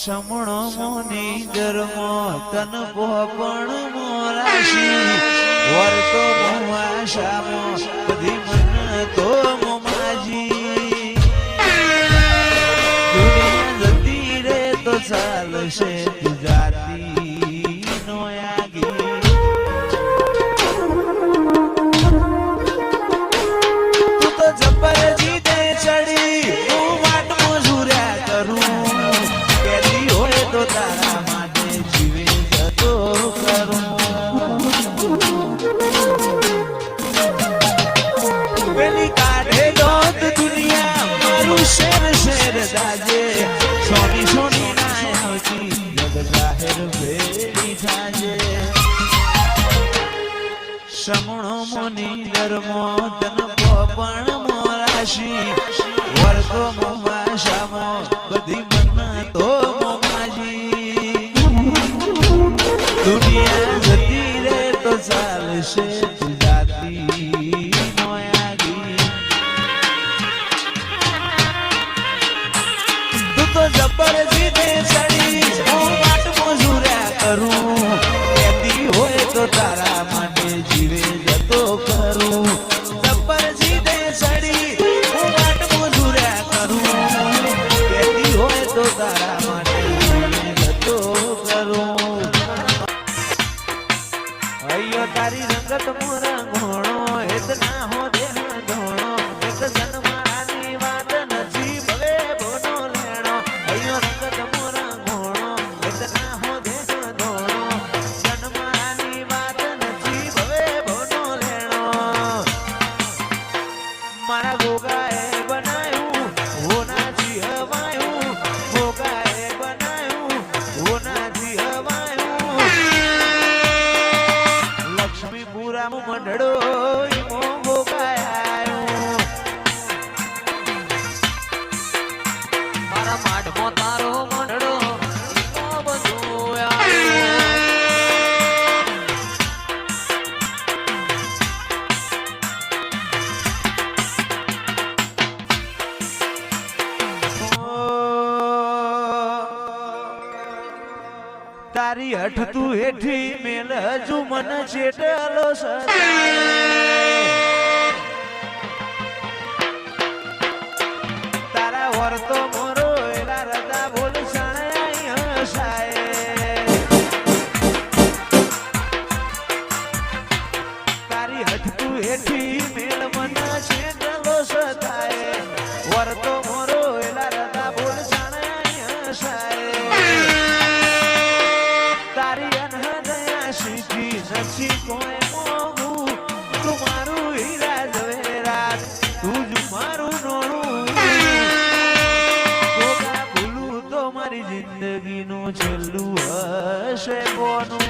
સમણો મોની ધર્મો તન પોપણ મોરાશી વર્તો મોવાશામો બધી મન તો મોમાજી દુનિયા જતી રે તો ચાલશે તું જાતી નો આગી તું તો જબર જીતે ચડી હું વાટ મજૂર્યા કરું તો તારા માટે જીવે જતો કરું પેલી કાઢે દોત દુનિયા મારું શેર શેર દાજે સોની સોની ના આવતી જગ જાહેર ભેડી થાજે સમણો મોની ધર્મો તન પોપણ મોરાશી વર્તો મોમાશામો બધી મન તો દુનિયા જતી રે તો ચાલશે તું જાતી નો આગી તું તો જબર જીતે ચડી હું વાટ મજૂર્યા કરું કહેતી હોય તો તારા માટે જીવે જતો કરું જબર જીતે ચડી હું વાટ મજૂર્યા કરું કહેતી હોય તો તારા માટે જીવે જતો કરું અયો તારી રંગત મોરા ઘોણો હેત ના હો દેહ ધોણો એક જન્માની વાત નથી ભલે બોનો લેણો અયો રંગત મોરા ઘોણો હેત ના હો દેહ ધોણો જન્માની વાત નથી ભલે બોનો લેણો મારા ગોગાએ બનાયું હોનાજી હવાયું ગોગાએ બનાયું હોનાજી હવાયું લક્ષ્મીપુરા મંડળો મોંઘો ગાયો મારા માઢમાં તારો મંડળો બધું તારી હઠ તું હેઠી મેલ હજુ મન ચેટલો તારા વર્તો મોરો એલા રદા બોલ શણાય હસાય તારી હઠ તું હેઠી મેલ મન ચેટલો સતાય વર્તો મોરો એલા રદા બોલ શણાય હસાય તારી અનહદયા સીધી નથી કોઈ મોગું તું મારું હીરા ઝવેરાત તું જ મારું નોણું ગોગા ભૂલું તો મારી જિંદગીનું છેલ્લું હશે કોનું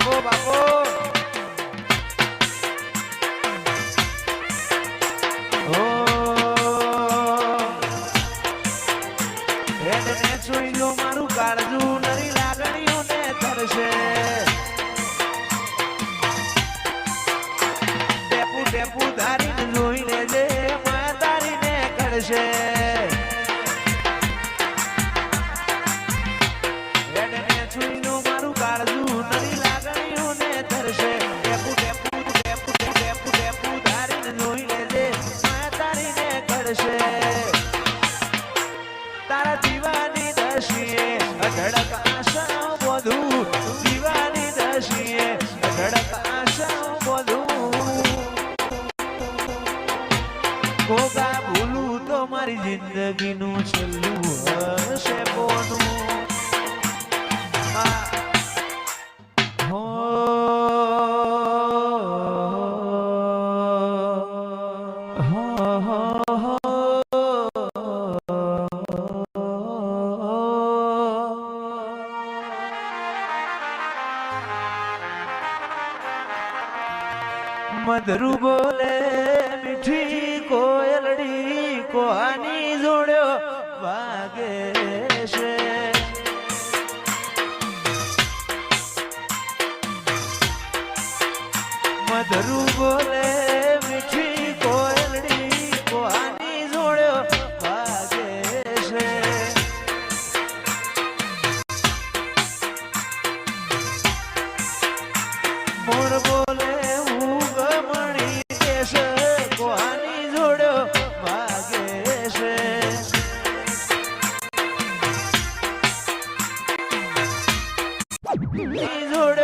ઓ બાપો મારું કાળજુ નરી લાગણીઓ ને થરશે ટેપુ ટેપુ ધારીને જોઈ લેજે માયા તારીને કરશે મારું કાળજુ નરી લાગણીઓ ને થરશે ટેપુ ટેપુ ટેપુ ટેપુ ટેપુ ધારીને જોઈ લેજે માયા તારીને કરશે તારા દીવાની દશીએ અઢળક આશા બધું દીવાની દશીએ અઢળક આશા બધું ગોગા ભૂલું તો મારી જિંદગીનું છેલ્લું હશે કોનું મધરુ બોલે મીઠી કોયલડી કોહાની જોડ્યો વાગે છે ધરું બોલે મીઠી કોયલડી કોહાની જોડ્યો ભાગે છે મોર બોલે હું ગમણી દેશ કોહાની જોડ્યો ભાગે છે જોડ્યો